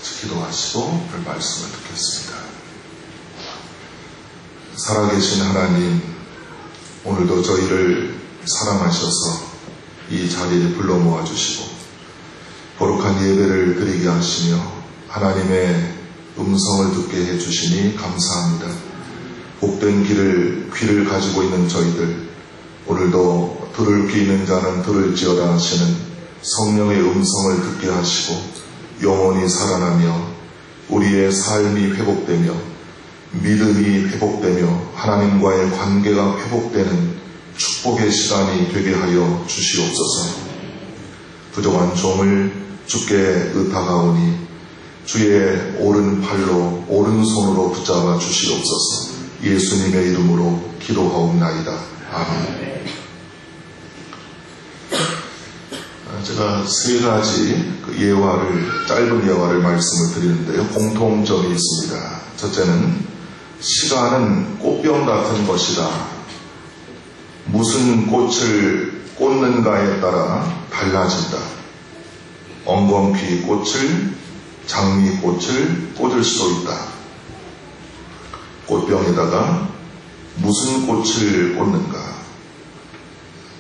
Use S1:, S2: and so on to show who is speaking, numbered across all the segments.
S1: 같이 기도하시고 별 말씀을 듣겠습니다. 살아계신 하나님, 오늘도 저희를 사랑하셔서 이 자리에 불러 모아주시고 거룩한 예배를 드리게 하시며 하나님의 음성을 듣게 해주시니 감사합니다. 복된 귀를 가지고 있는 저희들, 오늘도 들을 귀 있는 자는 들을지어다 하시는 성령의 음성을 듣게 하시고 영혼이 살아나며 우리의 삶이 회복되며 믿음이 회복되며 하나님과의 관계가 회복되는 축복의 시간이 되게 하여 주시옵소서. 부족한 종을 주께 의탁하오니 주의 오른팔로 오른손으로 붙잡아 주시옵소서. 예수님의 이름으로 기도하옵나이다. 아멘. 제가 세 가지 짧은 예화를 말씀을 드리는데요. 공통점이 있습니다. 첫째는 시간은 꽃병 같은 것이다. 무슨 꽃을 꽂는가에 따라 달라진다. 엉겅퀴 꽃을, 장미꽃을 꽂을 수도 있다. 꽃병에다가 무슨 꽃을 꽂는가.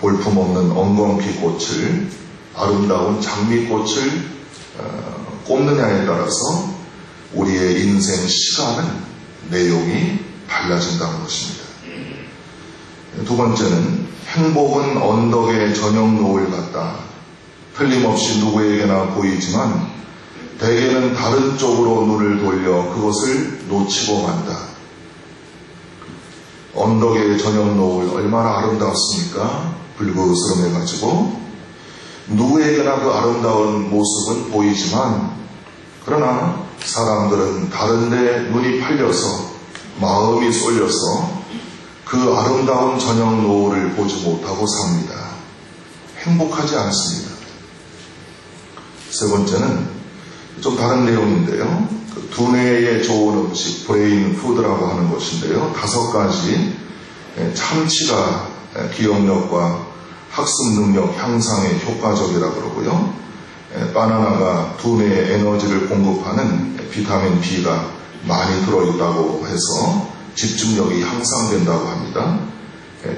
S1: 볼품없는 엉겅퀴 꽃을, 아름다운 장미꽃을 꽂느냐에 따라서 우리의 인생 시간은 내용이 달라진다는 것입니다. 두 번째는 행복은 언덕의 저녁 노을 같다. 틀림없이 누구에게나 보이지만 대개는 다른 쪽으로 눈을 돌려 그것을 놓치고 만다. 언덕의 저녁 노을 얼마나 아름답습니까? 불그스름해가지고 누구에게나 그 아름다운 모습은 보이지만 그러나 사람들은 다른데 눈이 팔려서 마음이 쏠려서 그 아름다운 저녁 노을을 보지 못하고 삽니다. 행복하지 않습니다. 세 번째는 좀 다른 내용인데요. 두뇌에 좋은 음식, 브레인 푸드라고 하는 것인데요. 5가지 참치가 기억력과 학습 능력 향상에 효과적이라고 그러고요. 바나나가 두뇌에 에너지를 공급하는 비타민 B가 많이 들어있다고 해서 집중력이 향상된다고 합니다.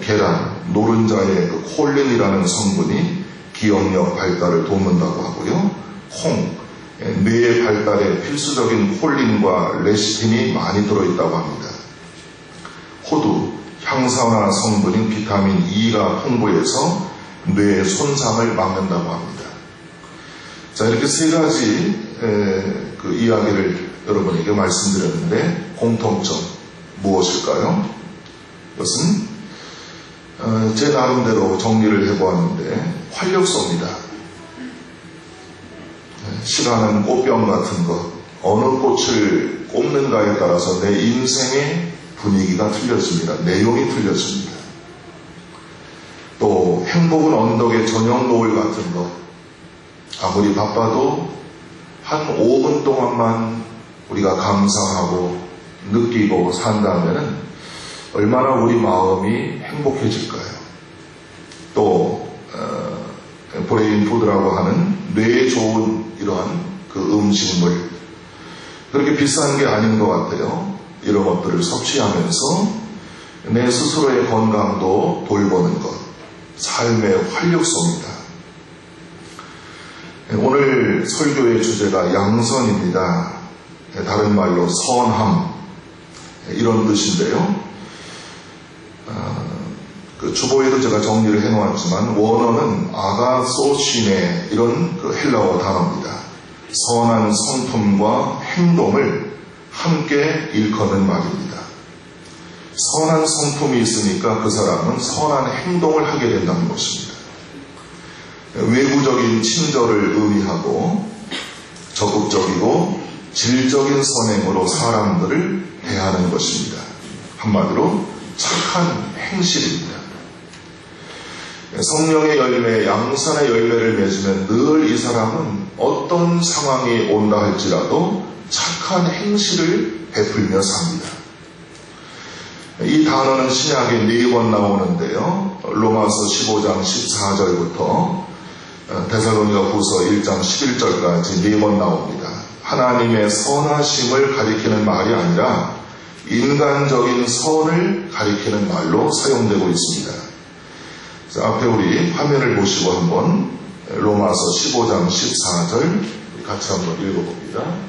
S1: 계란, 노른자의 콜린이라는 성분이 기억력 발달을 돕는다고 하고요. 콩, 뇌의 발달에 필수적인 콜린과 레시틴이 많이 들어있다고 합니다. 호두, 향산화 성분인 비타민 E가 풍부해서 뇌의 손상을 막는다고 합니다. 자, 이렇게 세 가지 이야기를 여러분에게 말씀드렸는데 공통점 무엇일까요? 이것은 제 나름대로 정리를 해보았는데 활력소입니다. 시간은 꽃병 같은 것, 어느 꽃을 꼽는가에 따라서 내 인생의 분위기가 틀려집니다. 내용이 틀려집니다. 또 행복은 언덕의 저녁 노을 같은 것, 아무리 바빠도 한 5분 동안만 우리가 감상하고 느끼고 산다면 얼마나 우리 마음이 행복해질까요? 또 브레인 푸드라고 하는 뇌에 좋은 이러한 그 음식물, 그렇게 비싼 게 아닌 것 같아요. 이런 것들을 섭취하면서 내 스스로의 건강도 돌보는 것, 삶의 활력소입니다. 오늘 설교의 주제가 양선입니다. 다른 말로 선함, 이런 뜻인데요. 그 주보에도 제가 정리를 해놓았지만 원어는 아가소시네, 이런 그 헬라어 단어입니다. 선한 성품과 행동을 함께 일컫는 말입니다. 선한 성품이 있으니까 그 사람은 선한 행동을 하게 된다는 것입니다. 외부적인 친절을 의미하고 적극적이고 질적인 선행으로 사람들을 대하는 것입니다. 한마디로 착한 행실입니다. 성령의 열매, 양선의 열매를 맺으면 늘 이 사람은 어떤 상황이 온다 할지라도 착한 행실을 베풀며 삽니다. 이 단어는 신약에 4번 나오는데요. 로마서 15장 14절부터 데살로니가 후서 1장 11절까지 4번 나옵니다. 하나님의 선하심을 가리키는 말이 아니라 인간적인 선을 가리키는 말로 사용되고 있습니다. 자, 앞에 우리 화면을 보시고 한번 로마서 15장 14절 같이 한번 읽어봅니다.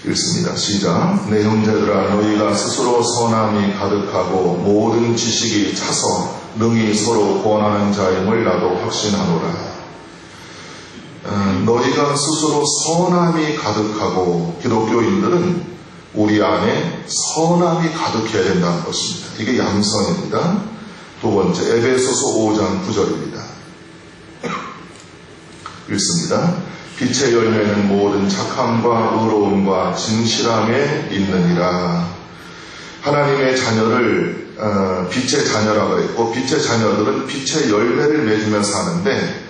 S1: 읽습니다. 시작. 내 형제들아 너희가 스스로 선함이 가득하고 모든 지식이 차서 능히 서로 권하는 자임을 나도 확신하노라. 너희가 스스로 선함이 가득하고, 기독교인들은 우리 안에 선함이 가득해야 된다는 것입니다. 이게 양선입니다. 두 번째, 에베소서 5장 9절입니다. 읽습니다. 빛의 열매는 모든 착함과 의로움과 진실함에 있느니라. 하나님의 자녀를 빛의 자녀라고 했고, 빛의 자녀들은 빛의 열매를 맺으며 사는데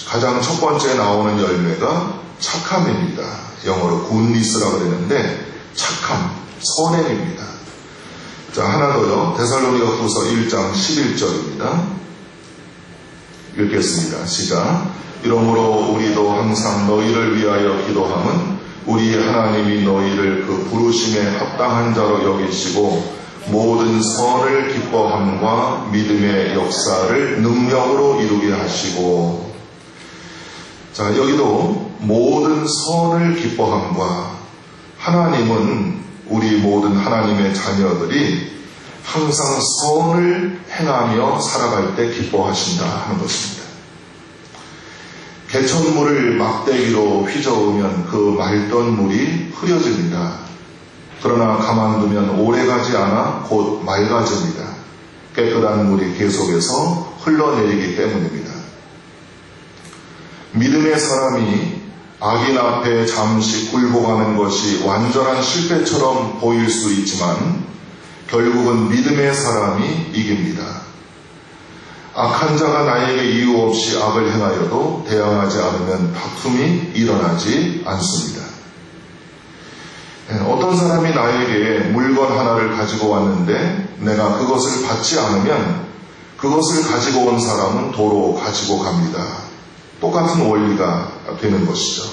S1: 가장 첫 번째 나오는 열매가 착함입니다. 영어로 굿니스라고 그러는데 착함, 선행입니다. 자, 하나 더요. 데살로니가후서 1장 11절입니다. 읽겠습니다. 시작. 이러므로 우리도 항상 너희를 위하여 기도함은 우리 하나님이 너희를 그 부르심에 합당한 자로 여기시고 모든 선을 기뻐함과 믿음의 역사를 능력으로 이루게 하시고. 자, 여기도 모든 선을 기뻐함과, 하나님은 우리 모든 하나님의 자녀들이 항상 선을 행하며 살아갈 때 기뻐하신다 하는 것입니다. 개천물을 막대기로 휘저으면 그 맑던 물이 흐려집니다. 그러나 가만두면 오래가지 않아 곧 맑아집니다. 깨끗한 물이 계속해서 흘러내리기 때문입니다. 믿음의 사람이 악인 앞에 잠시 굴복하는 것이 완전한 실패처럼 보일 수 있지만 결국은 믿음의 사람이 이깁니다. 악한 자가 나에게 이유 없이 악을 행하여도 대항하지 않으면 다툼이 일어나지 않습니다. 어떤 사람이 나에게 물건 하나를 가지고 왔는데 내가 그것을 받지 않으면 그것을 가지고 온 사람은 도로 가지고 갑니다. 똑같은 원리가 되는 것이죠.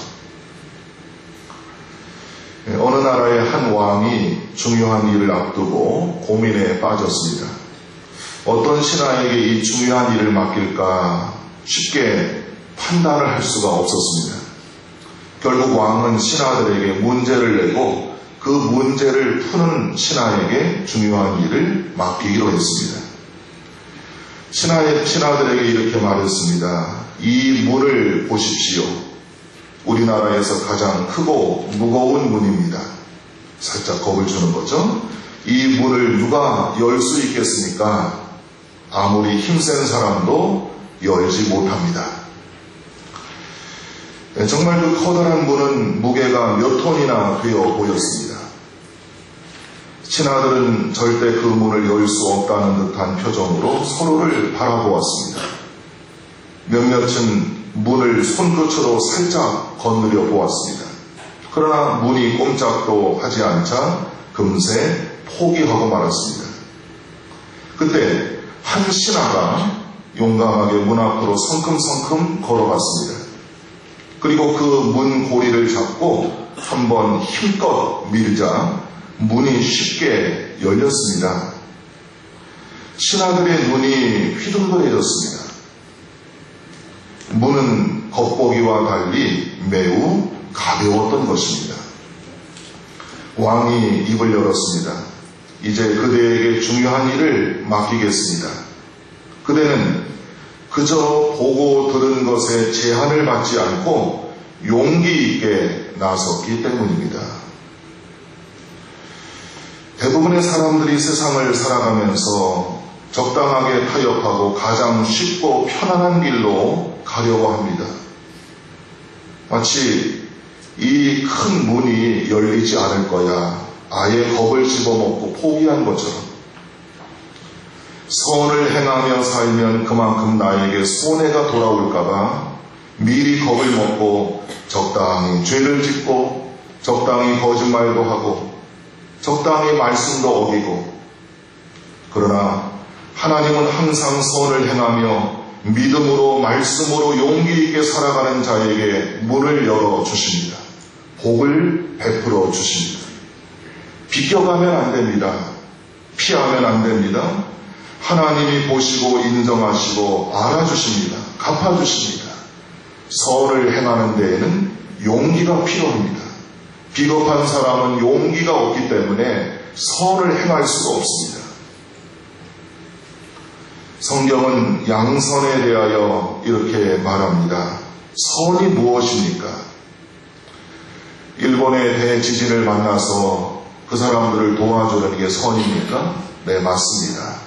S1: 어느 나라의 한 왕이 중요한 일을 앞두고 고민에 빠졌습니다. 어떤 신하에게 이 중요한 일을 맡길까 쉽게 판단을 할 수가 없었습니다. 결국 왕은 신하들에게 문제를 내고 그 문제를 푸는 신하에게 중요한 일을 맡기기로 했습니다. 신하들에게 이렇게 말했습니다. 이 문을 보십시오. 우리나라에서 가장 크고 무거운 문입니다. 살짝 겁을 주는 거죠. 이 문을 누가 열 수 있겠습니까? 아무리 힘센 사람도 열지 못합니다. 정말 그 커다란 문은 무게가 몇 톤이나 되어 보였습니다. 신하들은 절대 그 문을 열 수 없다는 듯한 표정으로 서로를 바라보았습니다. 몇몇은 문을 손끝으로 살짝 건드려 보았습니다. 그러나 문이 꼼짝도 하지 않자 금세 포기하고 말았습니다. 그때 한 신하가 용감하게 문 앞으로 성큼성큼 걸어갔습니다. 그리고 그 문 고리를 잡고 한번 힘껏 밀자 문이 쉽게 열렸습니다. 신하들의 눈이 휘둥그레졌습니다. 문은 겉보기와 달리 매우 가벼웠던 것입니다. 왕이 입을 열었습니다. 이제 그대에게 중요한 일을 맡기겠습니다. 그대는 그저 보고 들은 것에 제한을 받지 않고 용기 있게 나섰기 때문입니다. 대부분의 사람들이 세상을 살아가면서 적당하게 타협하고 가장 쉽고 편안한 길로 가려고 합니다. 마치 이 큰 문이 열리지 않을 거야, 아예 겁을 집어먹고 포기한 것처럼. 선을 행하며 살면 그만큼 나에게 손해가 돌아올까봐 미리 겁을 먹고 적당히 죄를 짓고 적당히 거짓말도 하고 적당히 말씀도 어기고, 그러나 하나님은 항상 선을 행하며 믿음으로 말씀으로 용기 있게 살아가는 자에게 문을 열어주십니다. 복을 베풀어 주십니다. 비껴가면 안 됩니다. 피하면 안 됩니다. 하나님이 보시고 인정하시고 알아주십니다. 갚아주십니다. 선을 행하는 데에는 용기가 필요합니다. 비겁한 사람은 용기가 없기 때문에 선을 행할 수가 없습니다. 성경은 양선에 대하여 이렇게 말합니다. 선이 무엇입니까? 일본의 대지진을 만나서 그 사람들을 도와주는 게 선입니까? 네, 맞습니다.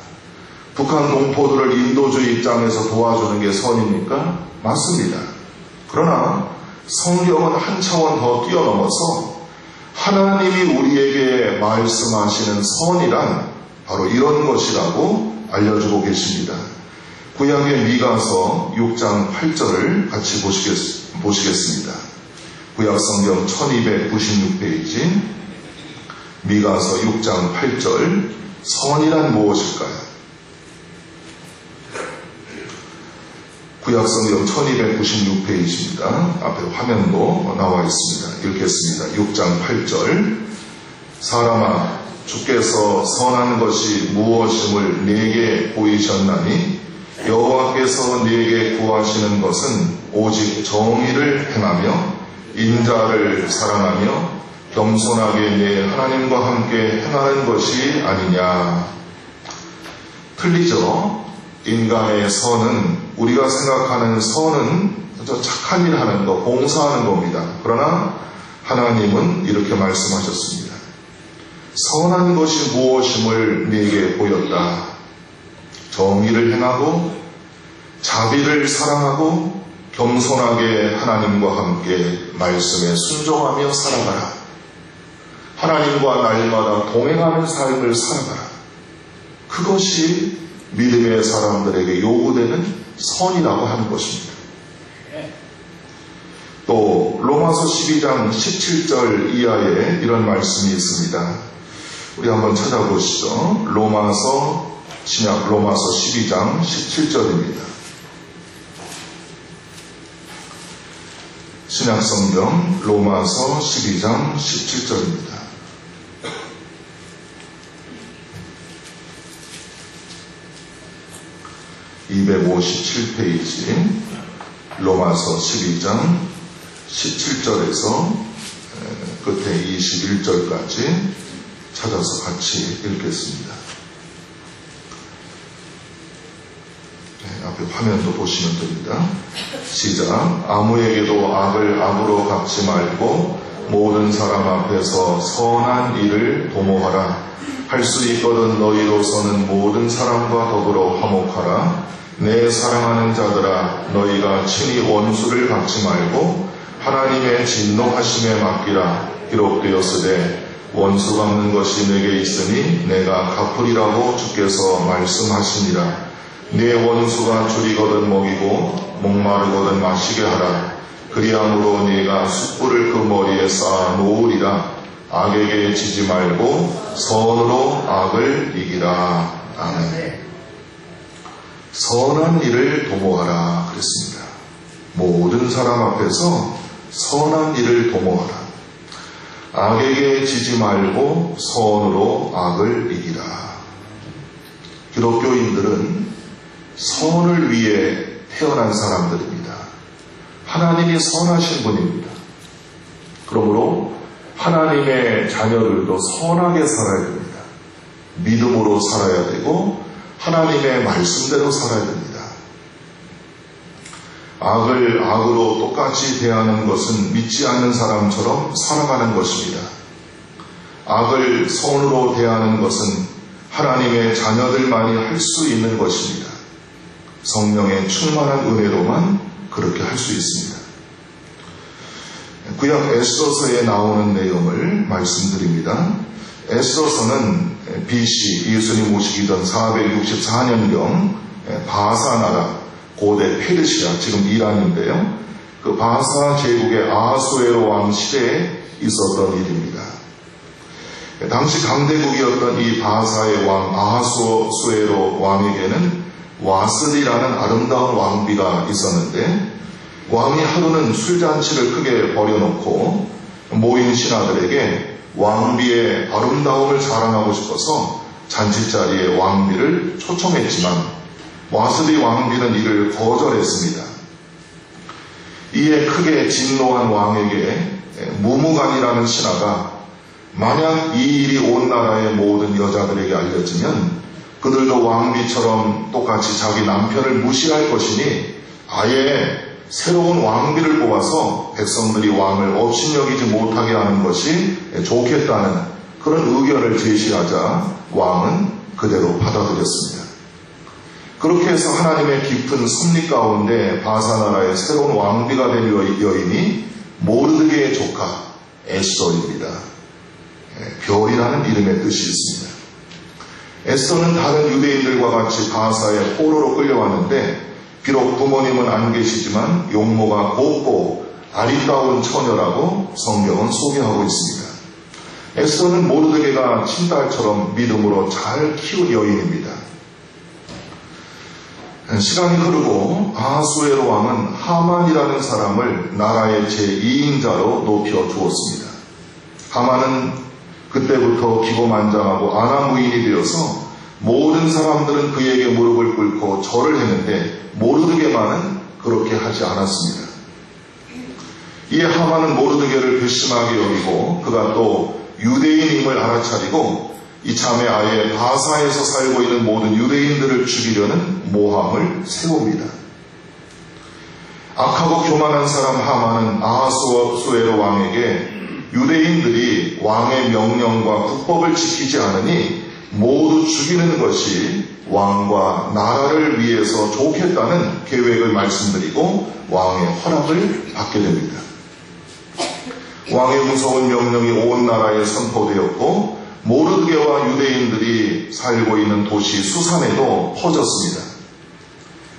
S1: 북한 동포들을 인도주의 입장에서 도와주는 게 선입니까? 맞습니다. 그러나 성경은 한 차원 더 뛰어넘어서 하나님이 우리에게 말씀하시는 선이란 바로 이런 것이라고 알려주고 계십니다. 구약의 미가서 6장 8절을 같이 보시겠습니다. 구약성경 1296페이지 미가서 6장 8절 선이란 무엇일까요? 구약성경 1296페이지입니다. 앞에 화면도 나와 있습니다. 읽겠습니다. 6장 8절 사람아 주께서 선한 것이 무엇임을 네게 보이셨나니 여호와께서 네게 구하시는 것은 오직 정의를 행하며 인자를 사랑하며 겸손하게 내 하나님과 함께 행하는 것이 아니냐. 틀리죠? 인간의 선은 우리가 생각하는 선은 착한 일 하는 거, 봉사하는 겁니다. 그러나 하나님은 이렇게 말씀하셨습니다. 선한 것이 무엇임을 네게 보였다. 정의를 행하고 자비를 사랑하고 겸손하게 하나님과 함께 말씀에 순종하며 살아가라. 하나님과 날마다 동행하는 삶을 살아가라. 그것이 믿음의 사람들에게 요구되는 선이라고 하는 것입니다. 또 로마서 12장 17절 이하에 이런 말씀이 있습니다. 우리 한번 찾아보시죠. 신약 로마서 12장 17절입니다. 신약성경 로마서 12장 17절입니다. (257페이지) 로마서 12장 17절에서 끝에 21절까지 찾아서 같이 읽겠습니다. 앞에 화면도 보시면 됩니다. 시작. 아무에게도 악을 악으로 갚지 말고 모든 사람 앞에서 선한 일을 도모하라. 할 수 있거든 너희로서는 모든 사람과 더불어 화목하라. 내 사랑하는 자들아 너희가 친히 원수를 갚지 말고 하나님의 진노하심에 맡기라. 기록되었으되 원수 갚는 것이 내게 있으니 내가 갚으리라고 주께서 말씀하시니라. 네 원수가 줄이거든 먹이고 목마르거든 마시게 하라. 그리함으로 네가 숯불을 그 머리에 쌓아 놓으리라. 악에게 지지 말고 선으로 악을 이기라. 아멘. 선한 일을 도모하라 그랬습니다. 모든 사람 앞에서 선한 일을 도모하라. 악에게 지지 말고 선으로 악을 이기라. 기독교인들은 선을 위해 태어난 사람들입니다. 하나님이 선하신 분입니다. 그러므로 하나님의 자녀들도 선하게 살아야 됩니다. 믿음으로 살아야 되고 하나님의 말씀대로 살아야 됩니다. 악을 악으로 똑같이 대하는 것은 믿지 않는 사람처럼 살아가는 것입니다. 악을 선으로 대하는 것은 하나님의 자녀들만이 할 수 있는 것입니다. 성령의 충만한 은혜로만 그렇게 할 수 있습니다. 구약 에스더서에 나오는 내용을 말씀드립니다. 에스더서는 BC 예수님 오시기 전 464년경 바사 나라 고대 페르시아 지금 이란인데요. 그 바사 제국의 아하수에로 왕 시대에 있었던 일입니다. 당시 강대국이었던 이 바사의 왕 아하수에로 왕에게는 와스디라는 아름다운 왕비가 있었는데, 왕이 하루는 술잔치를 크게 벌여놓고 모인 신하들에게 왕비의 아름다움을 자랑하고 싶어서 잔치자리에 왕비를 초청했지만 와스디 왕비는 이를 거절했습니다. 이에 크게 진노한 왕에게 무무간이라는 신하가 만약 이 일이 온 나라의 모든 여자들에게 알려지면 그들도 왕비처럼 똑같이 자기 남편을 무시할 것이니 아예 새로운 왕비를 뽑아서 백성들이 왕을 업신여기지 못하게 하는 것이 좋겠다는 그런 의견을 제시하자 왕은 그대로 받아들였습니다. 그렇게 해서 하나님의 깊은 섭리 가운데 바사나라의 새로운 왕비가 된 여인이 모르드게의 조카 에스더입니다. 별이라는 이름의 뜻이 있습니다. 에스더는 다른 유대인들과 같이 바사의 포로로 끌려왔는데 비록 부모님은 안 계시지만 용모가 곱고 아리따운 처녀라고 성경은 소개하고 있습니다. 에스더는 모르드게가 친딸처럼 믿음으로 잘 키운 여인입니다. 시간이 흐르고 아하수에로 왕은 하만이라는 사람을 나라의 제2인자로 높여주었습니다. 하만은 그때부터 기고만장하고 안하무인이 되어서 모든 사람들은 그에게 무릎을 꿇고 절을 했는데 모르드게만은 그렇게 하지 않았습니다. 이에 하만은 모르드게를 괘씸하게 여기고 그가 또 유대인임을 알아차리고 이참에 아예 바사에서 살고 있는 모든 유대인들을 죽이려는 모함을 세웁니다. 악하고 교만한 사람 하만은 아하수에로 왕에게 유대인들이 왕의 명령과 국법을 지키지 않으니 모두 죽이는 것이 왕과 나라를 위해서 좋겠다는 계획을 말씀드리고 왕의 허락을 받게 됩니다. 왕의 무서운 명령이 온 나라에 선포되었고 모르드게와 유대인들이 살고 있는 도시 수산에도 퍼졌습니다.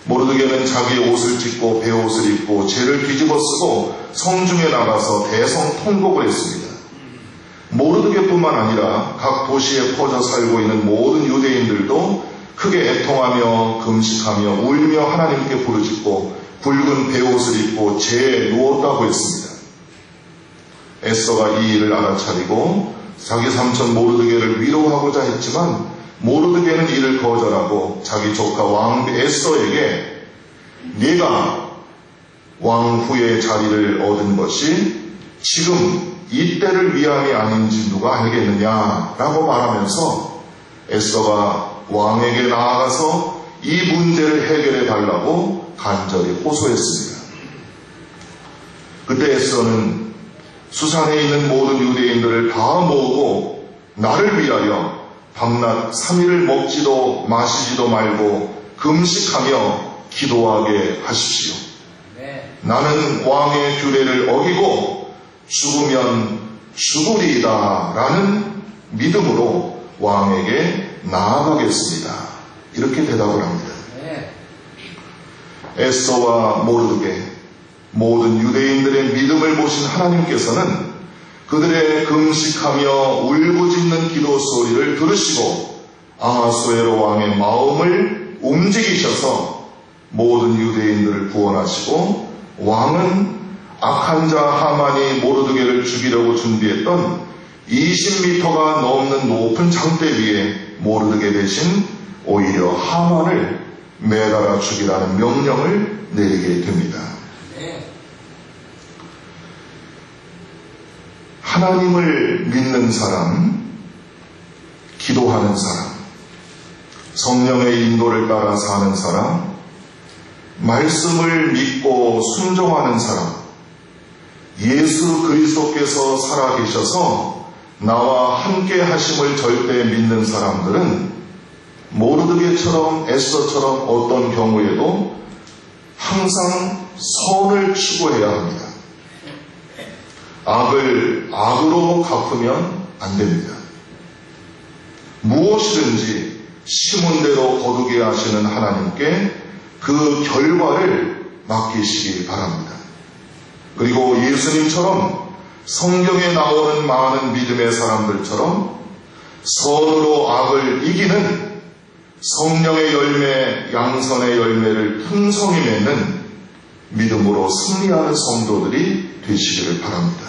S1: 모르드게는 자기의 옷을 찢고 베옷을 입고 죄를 뒤집어 쓰고 성중에 나가서 대성통곡을 했습니다. 모르드게뿐만 아니라 각 도시에 퍼져 살고 있는 모든 유대인들도 크게 애통하며 금식하며 울며 하나님께 부르짖고 붉은 베옷을 입고 죄에 누웠다고 했습니다. 에스더가 이 일을 알아차리고 자기 삼촌 모르드게를 위로하고자 했지만 모르드게는 이를 거절하고 자기 조카 왕비 에스더에게 네가 왕 후의 자리를 얻은 것이 지금 이때를 위함이 아닌지 누가 알겠느냐라고 말하면서 에스더가 왕에게 나아가서 이 문제를 해결해 달라고 간절히 호소했습니다. 그때 에스더는 수산에 있는 모든 유대인들을 다 모으고 나를 위하여 밤낮 3일을 먹지도 마시지도 말고 금식하며 기도하게 하십시오. 나는 왕의 규례를 어기고 죽으면 죽으리이다 라는 믿음으로 왕에게 나아가겠습니다. 이렇게 대답을 합니다. 에스더와 모르드게 모든 유대인들의 믿음을 보신 하나님께서는 그들의 금식하며 울부짖는 기도 소리를 들으시고 아하수에로 왕의 마음을 움직이셔서 모든 유대인들을 구원하시고 왕은 악한 자 하만이 모르드게를 죽이려고 준비했던 20m가 넘는 높은 장대 위에 모르드게 대신 오히려 하만을 매달아 죽이라는 명령을 내리게 됩니다. 하나님을 믿는 사람, 기도하는 사람, 성령의 인도를 따라 사는 사람, 말씀을 믿고 순종하는 사람, 예수 그리스도께서 살아계셔서 나와 함께 하심을 절대 믿는 사람들은 모르드게처럼 에스더처럼 어떤 경우에도 항상 선을 추구해야 합니다. 악을 악으로 갚으면 안 됩니다. 무엇이든지 심은 대로 거두게 하시는 하나님께 그 결과를 맡기시기 바랍니다. 그리고 예수님처럼 성경에 나오는 많은 믿음의 사람들처럼 선으로 악을 이기는 성령의 열매, 양선의 열매를 풍성히 맺는 믿음으로 승리하는 성도들이 되시기를 바랍니다.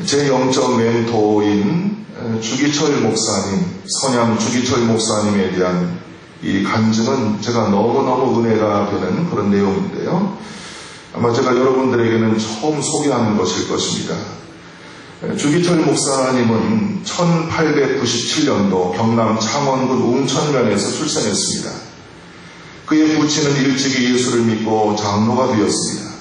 S1: 제 영적 멘토인 주기철 목사님, 선양 주기철 목사님에 대한 이 간증은 제가 너무너무 은혜가 되는 그런 내용인데요. 아마 제가 여러분들에게는 처음 소개하는 것일 것입니다. 주기철 목사님은 1897년도 경남 창원군 웅천면에서 출생했습니다. 그의 부친은 일찍이 예수를 믿고 장로가 되었습니다.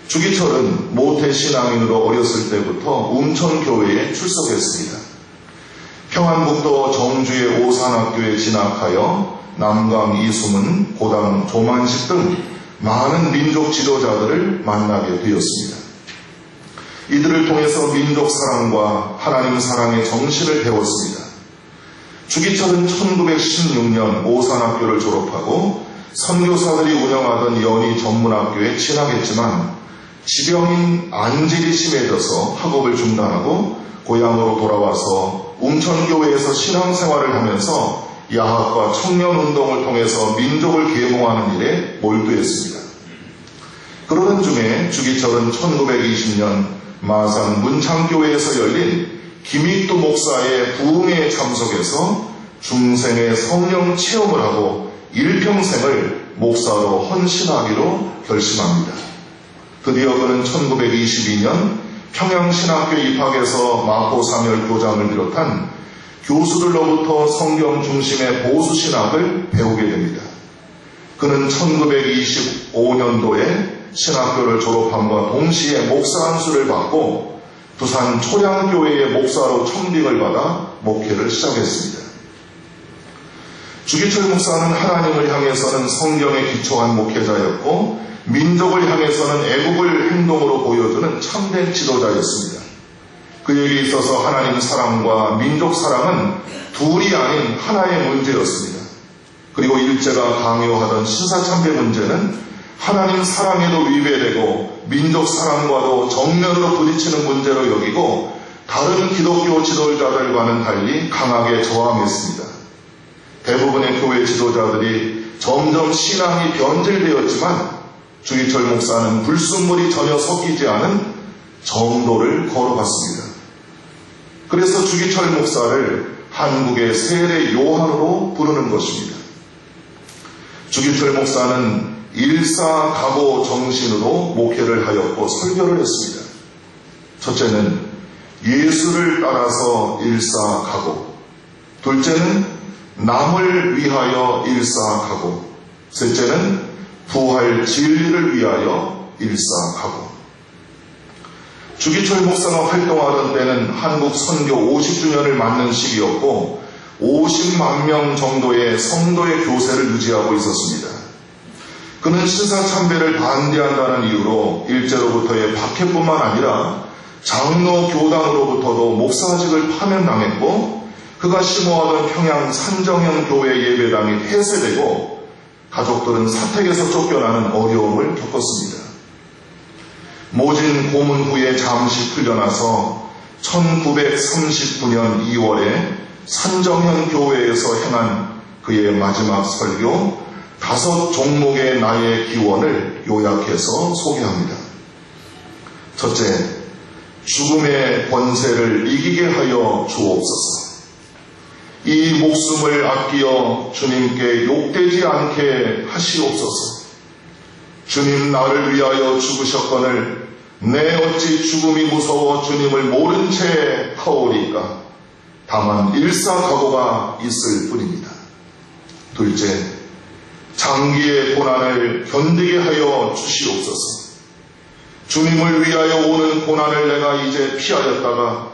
S1: 주기철은 모태신앙인으로 어렸을 때부터 웅천교회에 출석했습니다. 평안북도 정주의 오산학교에 진학하여 남강 이수문, 고당 조만식 등 많은 민족 지도자들을 만나게 되었습니다. 이들을 통해서 민족 사랑과 하나님 사랑의 정신을 배웠습니다. 주기철은 1916년 오산학교를 졸업하고 선교사들이 운영하던 연희 전문학교에 진학했지만 지병인 안질이 심해져서 학업을 중단하고 고향으로 돌아와서 웅천교회에서 신앙생활을 하면서 야학과 청년운동을 통해서 민족을 계몽하는 일에 몰두했습니다. 그러던 중에 주기철은 1920년 마산 문창교회에서 열린 김익두 목사의 부흥회에 참석해서 중생의 성령 체험을 하고 일평생을 목사로 헌신하기로 결심합니다. 드디어 그는 1922년 평양신학교에 입학해서 마포사멸 교장을 비롯한 교수들로부터 성경 중심의 보수신학을 배우게 됩니다. 그는 1925년도에 신학교를 졸업함과 동시에 목사 안수를 받고 부산 초량교회의 목사로 청빙을 받아 목회를 시작했습니다. 주기철 목사는 하나님을 향해서는 성경에 기초한 목회자였고 민족을 향해서는 애국을 행동으로 보여주는 참된 지도자였습니다. 그에게 있어서 하나님 사랑과 민족 사랑은 둘이 아닌 하나의 문제였습니다. 그리고 일제가 강요하던 신사참배 문제는 하나님 사랑에도 위배되고 민족 사랑과도 정면으로 부딪히는 문제로 여기고 다른 기독교 지도자들과는 달리 강하게 저항했습니다. 대부분의 교회 지도자들이 점점 신앙이 변질되었지만 주기철 목사는 불순물이 전혀 섞이지 않은 정도를 걸어갔습니다. 그래서 주기철 목사를 한국의 세례 요한으로 부르는 것입니다. 주기철 목사는 일사각오 정신으로 목회를 하였고 설교를 했습니다. 첫째는 예수를 따라서 일사각오, 둘째는 남을 위하여 일사각오, 셋째는 부활 진리를 위하여 일사각오. 주기철 목사가 활동하던 때는 한국 선교 50주년을 맞는 시기였고 50만 명 정도의 성도의 교세를 유지하고 있었습니다. 그는 신사참배를 반대한다는 이유로 일제로부터의 박해뿐만 아니라 장로 교당으로부터도 목사직을 파면당했고 그가 심호하던 평양 산정형 교회 예배당이 폐쇄되고 가족들은 사택에서 쫓겨나는 어려움을 겪었습니다. 모진 고문 후에 잠시 풀려나서 1939년 2월에 산정형 교회에서 행한 그의 마지막 설교 5 종목의 나의 기원을 요약해서 소개합니다. 첫째, 죽음의 권세를 이기게 하여 주옵소서. 이 목숨을 아끼어 주님께 욕되지 않게 하시옵소서. 주님 나를 위하여 죽으셨거늘 내 어찌 죽음이 무서워 주님을 모른 채 하오리까. 다만 일사각오가 있을 뿐입니다. 둘째, 장기의 고난을 견디게 하여 주시옵소서. 주님을 위하여 오는 고난을 내가 이제 피하였다가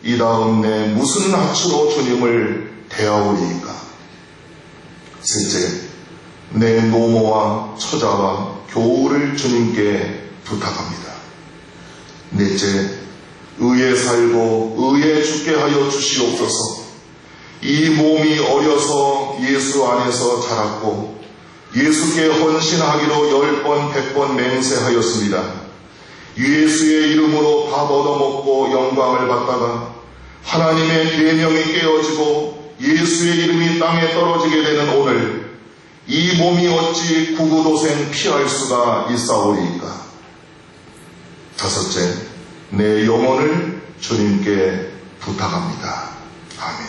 S1: 이 다음 내 무슨 낯으로 주님을 대하오리까. 셋째, 내 노모와 처자와 교우를 주님께 부탁합니다. 넷째, 의에 살고 의에 죽게 하여 주시옵소서. 이 몸이 어려서 예수 안에서 자랐고 예수께 헌신하기로 10번 100번 맹세하였습니다. 예수의 이름으로 밥 얻어먹고 영광을 받다가 하나님의 계명이 깨어지고 예수의 이름이 땅에 떨어지게 되는 오늘, 이 몸이 어찌 구구도생 피할 수가 있사오리이까. 다섯째, 내 영혼을 주님께 부탁합니다. 아멘.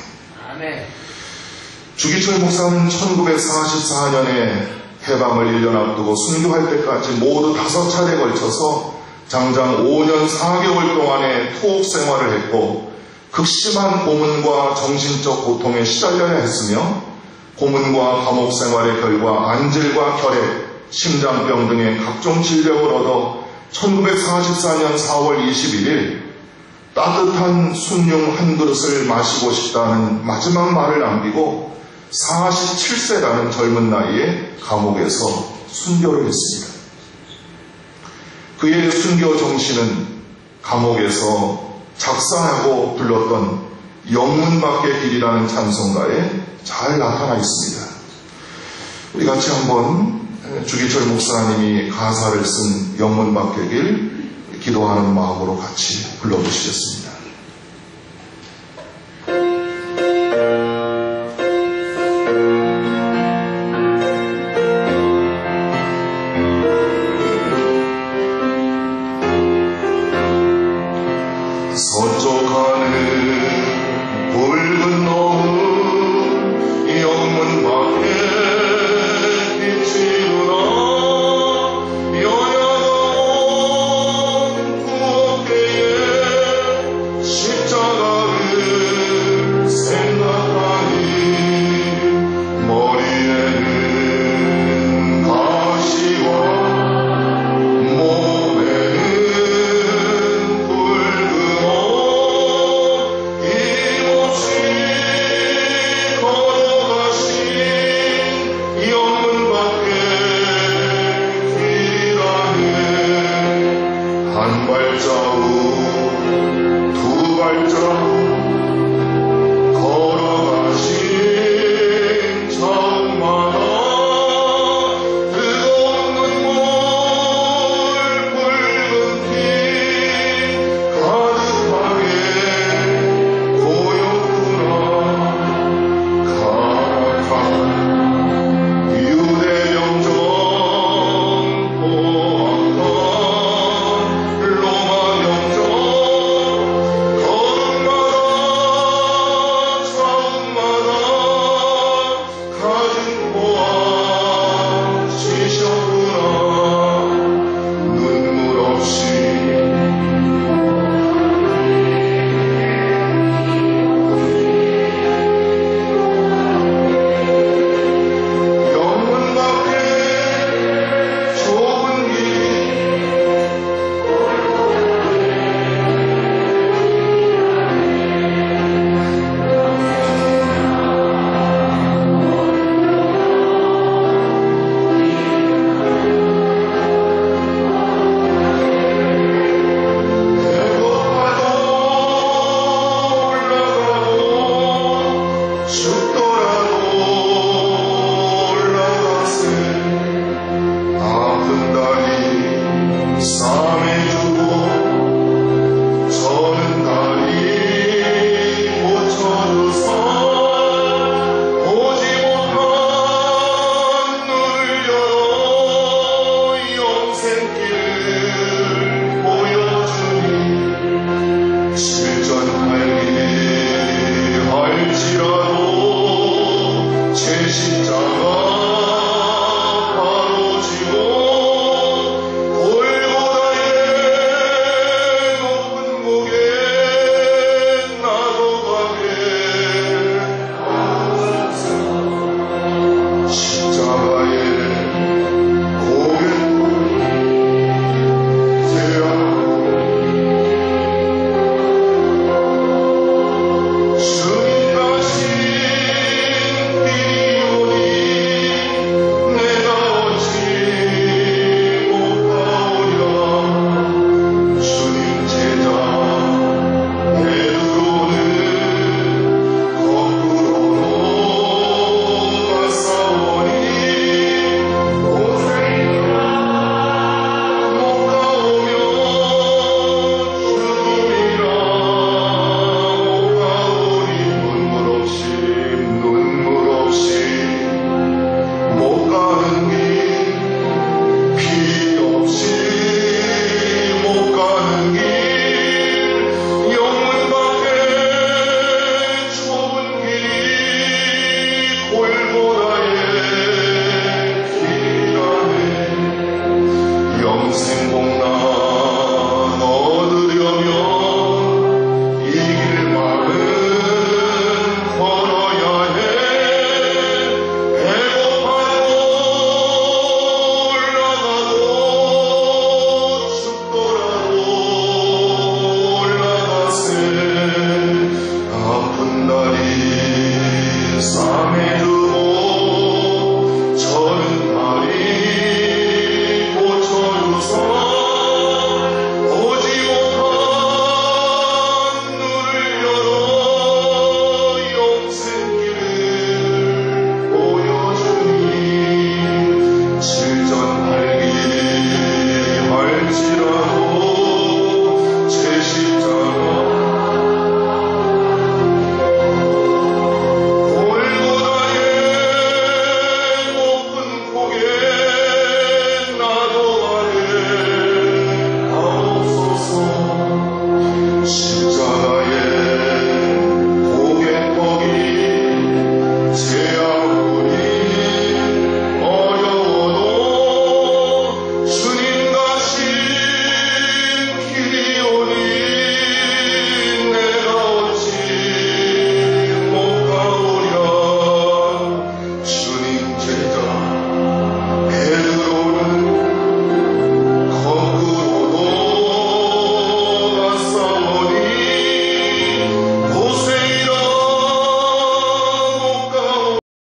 S2: 아멘.
S1: 주기철 목사는 1944년에 해방을 1년 앞두고 순교할 때까지 모두 5차례에 걸쳐서 장장 5년 4개월 동안의 투옥 생활을 했고, 극심한 고문과 정신적 고통에 시달려야 했으며, 고문과 감옥 생활의 결과 안질과 결핵, 심장병 등의 각종 질병을 얻어 1944년 4월 21일 따뜻한 숭늉 한 그릇을 마시고 싶다는 마지막 말을 남기고 47세라는 젊은 나이에 감옥에서 순교를 했습니다. 그의 순교 정신은 감옥에서 작사하고 불렀던 영문 밖의 길이라는 찬송가에 잘 나타나 있습니다. 우리 같이 한번 주기철 목사님이 가사를 쓴 영문 밖의 길 기도하는 마음으로 같이 불러보시겠습니다.